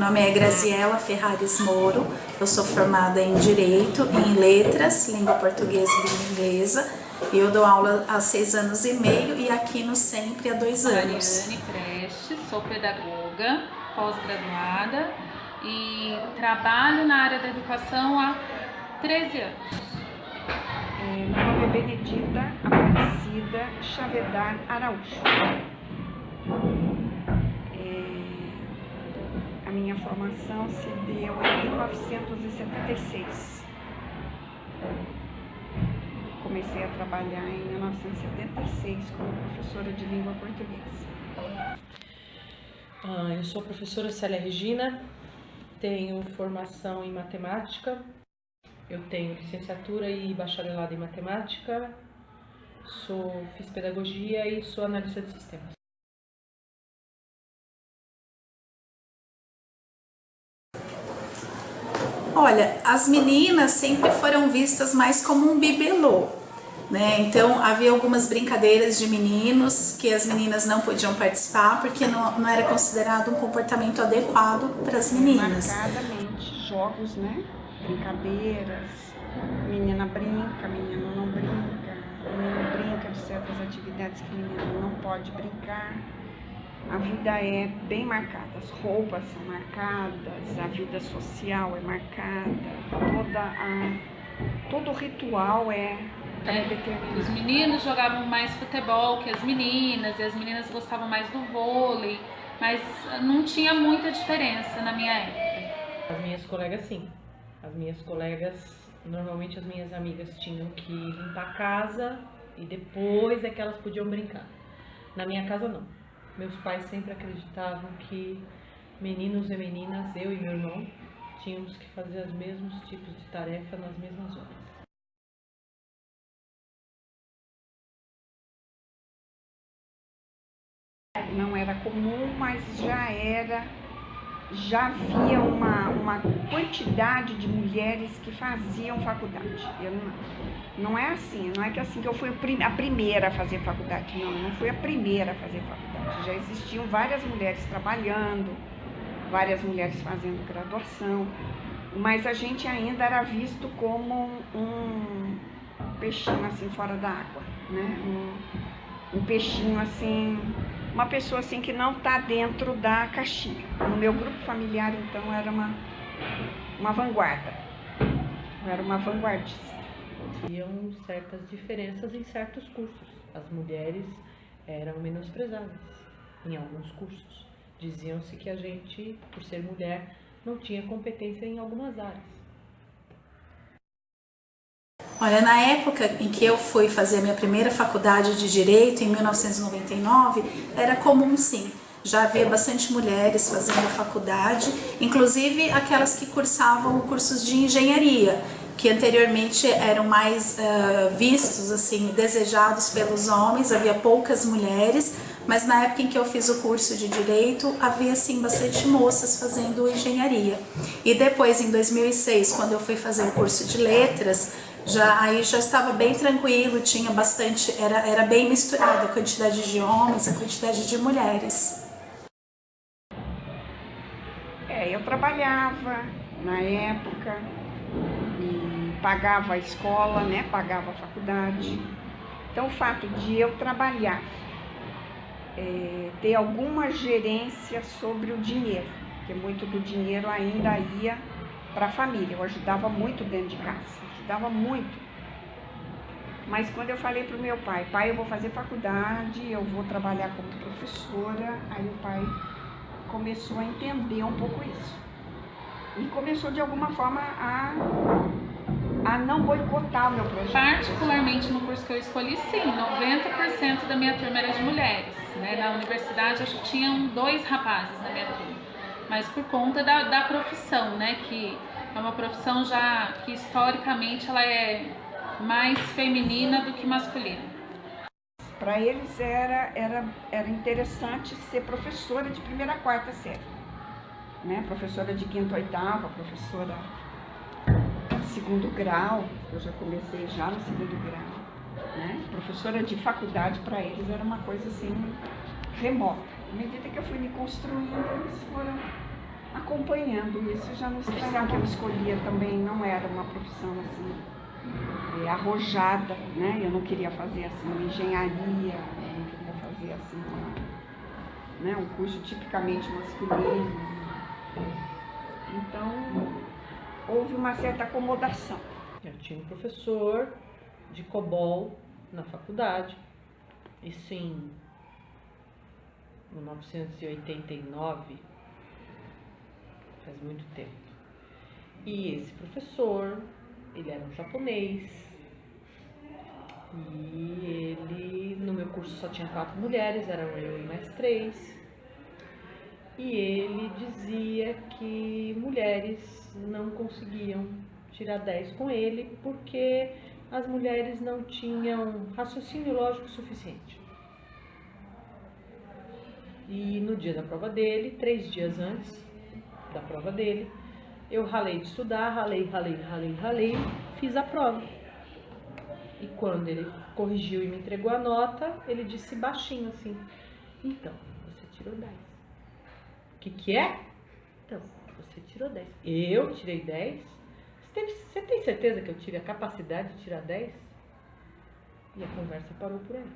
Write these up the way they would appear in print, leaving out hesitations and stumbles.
nome é Graziela Ferrares Moro, eu sou formada em Direito, em Letras, Língua Portuguesa e Língua Inglesa. Eu dou aula há 6 anos e meio e aqui no Sempre há 2 anos. Mariane Prestes, sou pedagoga, pós-graduada e trabalho na área da educação há 13 anos. Meu nome é Benedita Aparecida Chavedar Araújo. A minha formação se deu em 1976. Comecei a trabalhar em 1976 como professora de língua portuguesa. Eu sou a professora Célia Regina, tenho formação em matemática, eu tenho licenciatura e bacharelado em matemática, fiz pedagogia e sou analista de sistemas. Olha, as meninas sempre foram vistas mais como um bibelô, né? Então havia algumas brincadeiras de meninos que as meninas não podiam participar porque não era considerado um comportamento adequado para as meninas. Marcadamente, jogos, né? Brincadeiras, menina brinca, menino não brinca, menino brinca de certas atividades que menino não pode brincar. A vida é bem marcada, as roupas são marcadas, a vida social é marcada, todo o ritual é determinado. Os meninos jogavam mais futebol que as meninas, e as meninas gostavam mais do vôlei, mas não tinha muita diferença na minha época. As minhas colegas sim, normalmente as minhas amigas tinham que limpar a casa e depois é que elas podiam brincar. Na minha casa não. Meus pais sempre acreditavam que meninos e meninas, eu e meu irmão, tínhamos que fazer os mesmos tipos de tarefa nas mesmas horas. Não era comum, mas já havia uma quantidade de mulheres que faziam faculdade. Não é assim, não é que assim que eu fui a primeira a fazer faculdade, não fui a primeira a fazer faculdade. Já existiam várias mulheres trabalhando, várias mulheres fazendo graduação, mas a gente ainda era visto como um peixinho assim fora da água, né? Um peixinho assim, uma pessoa assim que não está dentro da caixinha. No meu grupo familiar, então, era uma vanguarda. Eu era uma vanguardista. Haviam certas diferenças em certos cursos. As mulheres eram menosprezadas em alguns cursos. Diziam-se que a gente, por ser mulher, não tinha competência em algumas áreas. Olha, na época em que eu fui fazer a minha primeira faculdade de Direito, em 1999, era comum sim. Já havia bastante mulheres fazendo a faculdade, inclusive aquelas que cursavam cursos de engenharia, que anteriormente eram mais vistos, assim, desejados pelos homens, havia poucas mulheres, mas na época em que eu fiz o curso de Direito, havia sim bastante moças fazendo engenharia. E depois, em 2006, quando eu fui fazer o curso de Letras, já estava bem tranquilo, tinha bastante, era bem misturado a quantidade de homens, a quantidade de mulheres. Eu trabalhava na época e pagava a escola, né? Pagava a faculdade. Então o fato de eu trabalhar, ter alguma gerência sobre o dinheiro, porque muito do dinheiro ainda ia para a família. Eu ajudava muito dentro de casa, ajudava muito. Mas quando eu falei para o meu pai, eu vou fazer faculdade, eu vou trabalhar como professora, aí o pai começou a entender um pouco isso. E começou de alguma forma a não boicotar o meu projeto. Particularmente no curso que eu escolhi, sim, 90% da minha turma era de mulheres, né? Na universidade acho que tinham 2 rapazes na minha turma, mas por conta da profissão, né? Que é uma profissão já que historicamente ela é mais feminina do que masculina. Para eles era interessante ser professora de 1ª a 4ª série, né? Professora de 5ª a 8ª, professora de 2º grau, eu já comecei já no 2º grau, né? Professora de faculdade para eles era uma coisa assim remota. À medida que eu fui me construindo, eles foram acompanhando isso. Já não estranhava que eu escolhia também, não era uma profissão assim arrojada, né? Eu não queria fazer assim uma engenharia, eu não queria fazer assim um curso tipicamente masculino. Então houve uma certa acomodação. Eu tinha um professor de COBOL na faculdade, isso em 1989, faz muito tempo. E esse professor, ele era um japonês, e ele, no meu curso só tinha 4 mulheres, eram eu e mais 3, e ele dizia que mulheres não conseguiam tirar 10 com ele porque as mulheres não tinham raciocínio lógico suficiente. E no dia da prova dele, 3 dias antes da prova dele, eu ralei de estudar, ralei, fiz a prova. E quando ele corrigiu e me entregou a nota, ele disse baixinho assim: então, você tirou 10. O que é? Então, você tirou 10. Eu tirei 10? Você tem certeza que eu tive a capacidade de tirar 10? E a conversa parou por aí.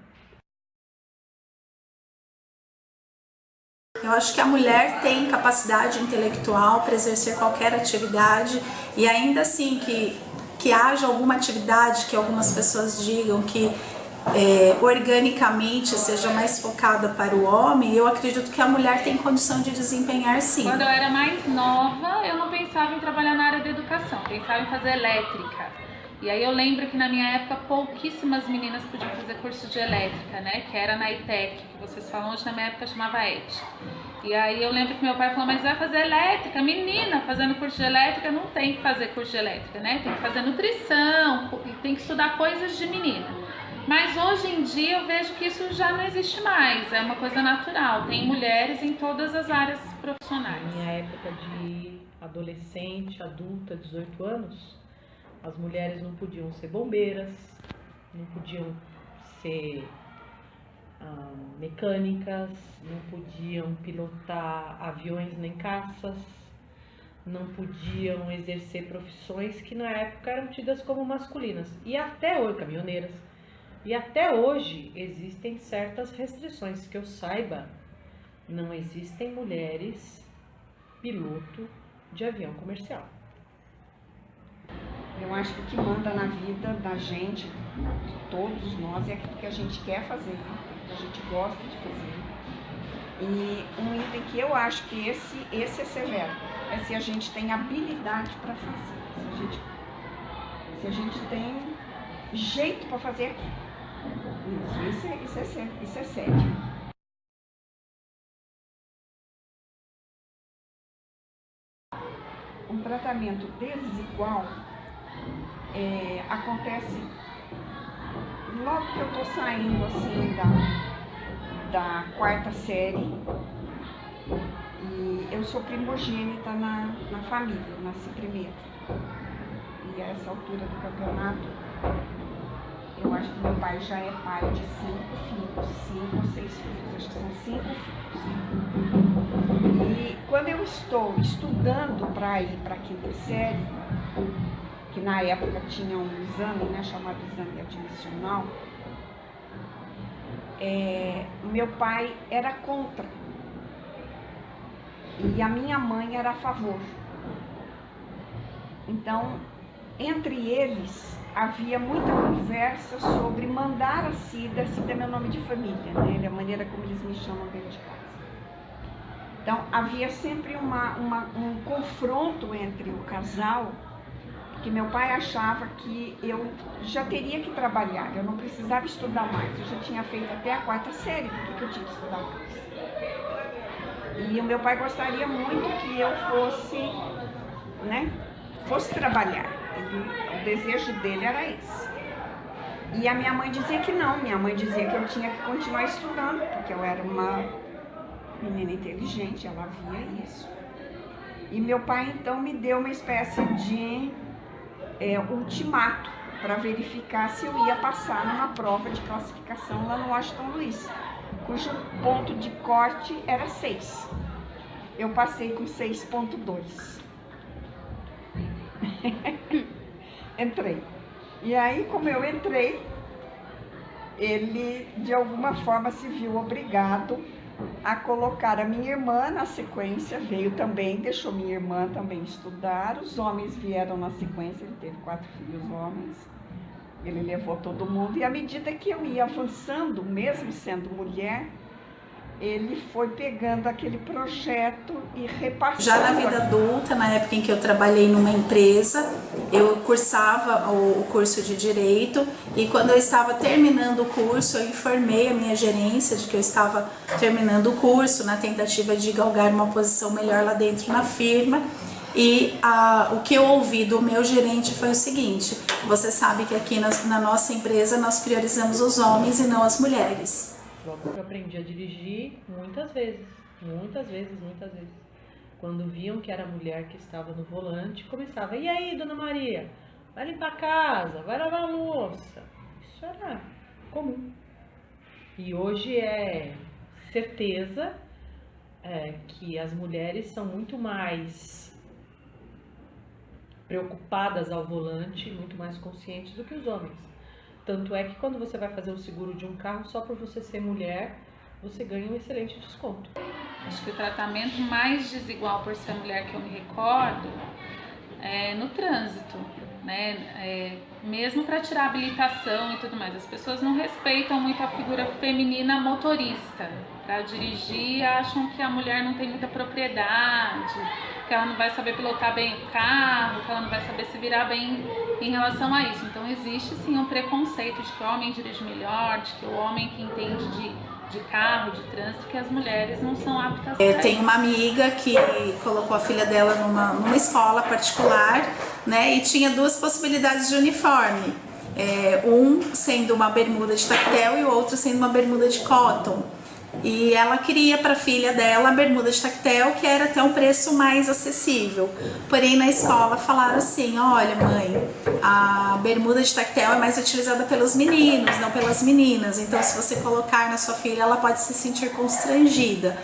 Eu acho que a mulher tem capacidade intelectual para exercer qualquer atividade, e ainda assim que haja alguma atividade que algumas pessoas digam que organicamente seja mais focada para o homem, eu acredito que a mulher tem condição de desempenhar sim. Quando eu era mais nova, eu não pensava em trabalhar na área da educação, pensava em fazer elétrica. E aí eu lembro que na minha época pouquíssimas meninas podiam fazer curso de elétrica, né? Que era na ITEC, que vocês falam, hoje na minha época chamava ET. E aí eu lembro que meu pai falou: mas vai fazer elétrica? Menina, fazendo curso de elétrica não tem que fazer curso de elétrica, né? Tem que fazer nutrição, tem que estudar coisas de menina. Mas hoje em dia eu vejo que isso já não existe mais, é uma coisa natural. Tem mulheres em todas as áreas profissionais. Na minha época de adolescente, adulta, 18 anos, as mulheres não podiam ser bombeiras, não podiam ser mecânicas, não podiam pilotar aviões nem caças, não podiam exercer profissões que na época eram tidas como masculinas. E até hoje, caminhoneiras. E até hoje existem certas restrições. Que eu saiba, não existem mulheres piloto de avião comercial. Eu acho que o que manda na vida da gente, de todos nós, é aquilo que a gente quer fazer, que a gente gosta de fazer. E um item que eu acho que esse é severo, é se a gente tem habilidade para fazer, se a gente tem jeito para fazer aquilo. Isso é sério. Um tratamento desigual acontece logo que eu tô saindo assim da 4ª série, e eu sou primogênita na família, eu nasci primeiro. E a essa altura do campeonato, eu acho que meu pai já é pai de 5 filhos, 5 ou 6 filhos, acho que são 5 filhos. E quando eu estou estudando para ir para a 5ª série, que na época tinha um exame, né, chamado exame admissional, meu pai era contra e a minha mãe era a favor. Então, entre eles, havia muita conversa sobre mandar a Cida é meu nome de família, né? É a maneira como eles me chamam dentro de casa. Então, havia sempre um confronto entre o casal, porque meu pai achava que eu já teria que trabalhar, eu não precisava estudar mais, eu já tinha feito até a 4ª série, por que eu tinha que estudar mais? E o meu pai gostaria muito que eu fosse trabalhar. O desejo dele era esse. E a minha mãe dizia que não, minha mãe dizia que eu tinha que continuar estudando, porque eu era uma menina inteligente, ela via isso. E meu pai então me deu uma espécie de ultimato para verificar se eu ia passar numa prova de classificação lá no Washington Luiz, cujo ponto de corte era 6. eu passei com 6,2. Entrei. E aí, como eu entrei, ele de alguma forma se viu obrigado a colocar a minha irmã na sequência, veio também, deixou minha irmã também estudar, os homens vieram na sequência, ele teve 4 filhos homens, ele levou todo mundo, e à medida que eu ia avançando, mesmo sendo mulher, ele foi pegando aquele projeto e repassando. Já na vida adulta, na época em que eu trabalhei numa empresa, eu cursava o curso de Direito, e quando eu estava terminando o curso, eu informei a minha gerência de que eu estava terminando o curso, na tentativa de galgar uma posição melhor lá dentro na firma. E o que eu ouvi do meu gerente foi o seguinte: você sabe que aqui na nossa empresa nós priorizamos os homens e não as mulheres. Logo que eu aprendi a dirigir, muitas vezes. Quando viam que era a mulher que estava no volante, começava: e aí, dona Maria, vai limpar a casa, vai lavar a louça. Isso era comum. E hoje é certeza que as mulheres são muito mais preocupadas ao volante, muito mais conscientes do que os homens. Tanto é que quando você vai fazer o seguro de um carro, só por você ser mulher, você ganha um excelente desconto. Acho que o tratamento mais desigual por ser mulher que eu me recordo é no trânsito, né? Mesmo para tirar habilitação e tudo mais, as pessoas não respeitam muito a figura feminina motorista. Para dirigir, acham que a mulher não tem muita propriedade, que ela não vai saber pilotar bem o carro, que ela não vai saber se virar bem em relação a isso. Então existe sim um preconceito de que o homem dirige melhor, de que o homem que entende de carro, de trânsito, que as mulheres não são aptas a Eu tenho uma amiga que colocou a filha dela numa escola particular, né, e tinha 2 possibilidades de uniforme. Um sendo uma bermuda de tactel e o outro sendo uma bermuda de cotton. E ela queria para a filha dela a bermuda de tactel, que era até um preço mais acessível. Porém, na escola falaram assim: olha, mãe, a bermuda de tactel é mais utilizada pelos meninos, não pelas meninas. Então, se você colocar na sua filha, ela pode se sentir constrangida.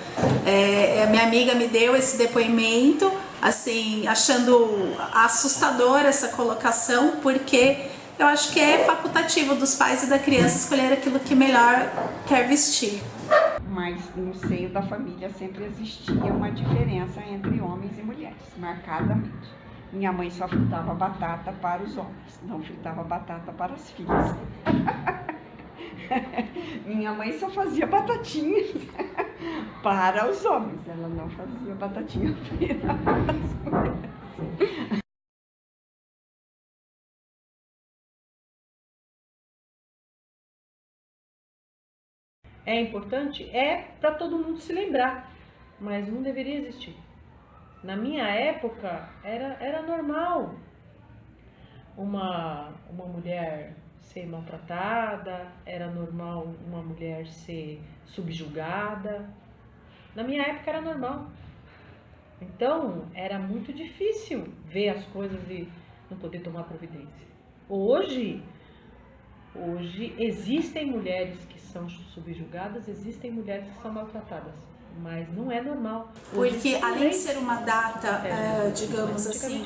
Minha amiga me deu esse depoimento, assim, achando assustadora essa colocação, porque eu acho que é facultativo dos pais e da criança escolher aquilo que melhor quer vestir. Mas no seio da família sempre existia uma diferença entre homens e mulheres, marcadamente. Minha mãe só fritava batata para os homens, não fritava batata para as filhas. Minha mãe só fazia batatinha para os homens, ela não fazia batatinha para as mulheres. É importante? É para todo mundo se lembrar, mas não deveria existir. Na minha época era normal uma mulher ser maltratada, era normal uma mulher ser subjugada. Na minha época era normal. Então era muito difícil ver as coisas e não poder tomar providência. Hoje existem mulheres que são subjugadas, existem mulheres que são maltratadas, mas não é normal. Porque além de ser uma data, digamos assim,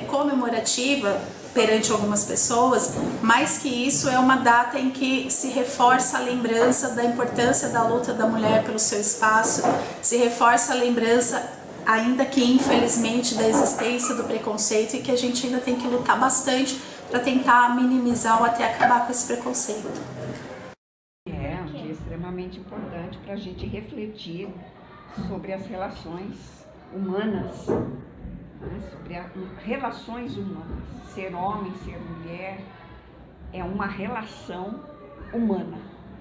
comemorativa perante algumas pessoas, mais que isso é uma data em que se reforça a lembrança da importância da luta da mulher pelo seu espaço, se reforça a lembrança, ainda que infelizmente, da existência do preconceito, e que a gente ainda tem que lutar bastante para tentar minimizar ou até acabar com esse preconceito. É um dia extremamente importante para a gente refletir sobre as relações humanas, né? Sobre relações humanas. Ser homem, ser mulher, é uma relação humana,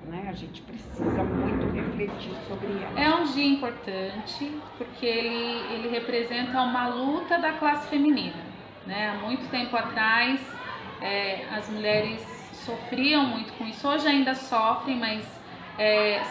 né? A gente precisa muito refletir sobre ela. É um dia importante porque ele representa uma luta da classe feminina, né? Há muito tempo atrás, as mulheres sofriam muito com isso, hoje ainda sofrem, mas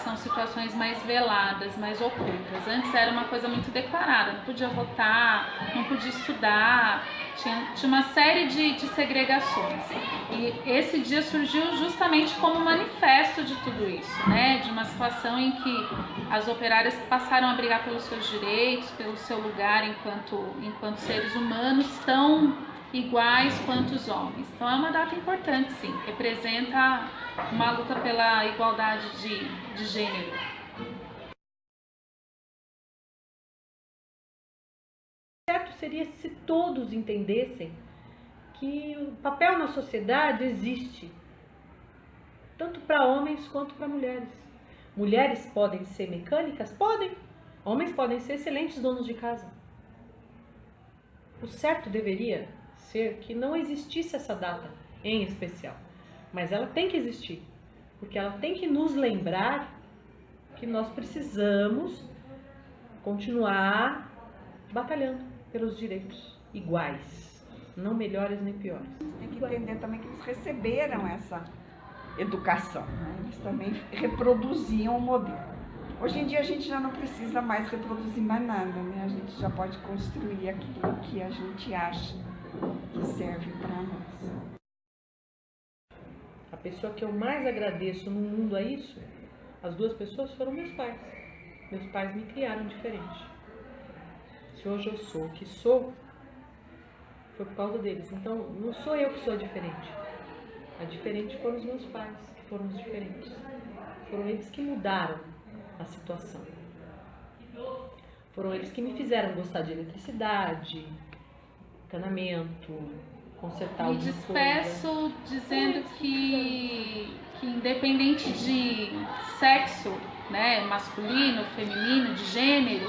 são situações mais veladas, mais ocultas. Antes era uma coisa muito declarada, não podia votar, não podia estudar, Tinha uma série de segregações. E esse dia surgiu justamente como manifesto de tudo isso, né? De uma situação em que as operárias passaram a brigar pelos seus direitos, pelo seu lugar enquanto seres humanos tão iguais quanto os homens. Então é uma data importante, sim. Representa uma luta pela igualdade de gênero. Certo seria se todos entendessem que o papel na sociedade existe, tanto para homens quanto para mulheres. Mulheres podem ser mecânicas? Podem. Homens podem ser excelentes donos de casa. O certo deveria ser que não existisse essa data em especial, mas ela tem que existir, porque ela tem que nos lembrar que nós precisamos continuar batalhando pelos direitos iguais, não melhores nem piores. Tem que entender também que eles receberam essa educação, né? Eles também reproduziam o modelo. Hoje em dia a gente já não precisa mais reproduzir mais nada, né? A gente já pode construir aquilo que a gente acha que serve para nós. A pessoa que eu mais agradeço no mundo a isso, as duas pessoas foram meus pais. Meus pais me criaram diferente. Se hoje eu sou o que sou, foi por causa deles. Então, não sou eu que sou diferente. A diferente foram os meus pais, que foram os diferentes. Foram eles que mudaram a situação. Foram eles que me fizeram gostar de eletricidade, encanamento, consertar Me alguma despeço dizendo que independente de sexo, né, masculino, feminino, de gênero,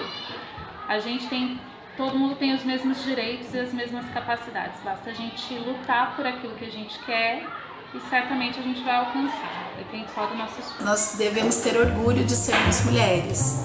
todo mundo tem os mesmos direitos e as mesmas capacidades. Basta a gente lutar por aquilo que a gente quer e certamente a gente vai alcançar. Depende só do nosso esforço. Nós devemos ter orgulho de sermos mulheres.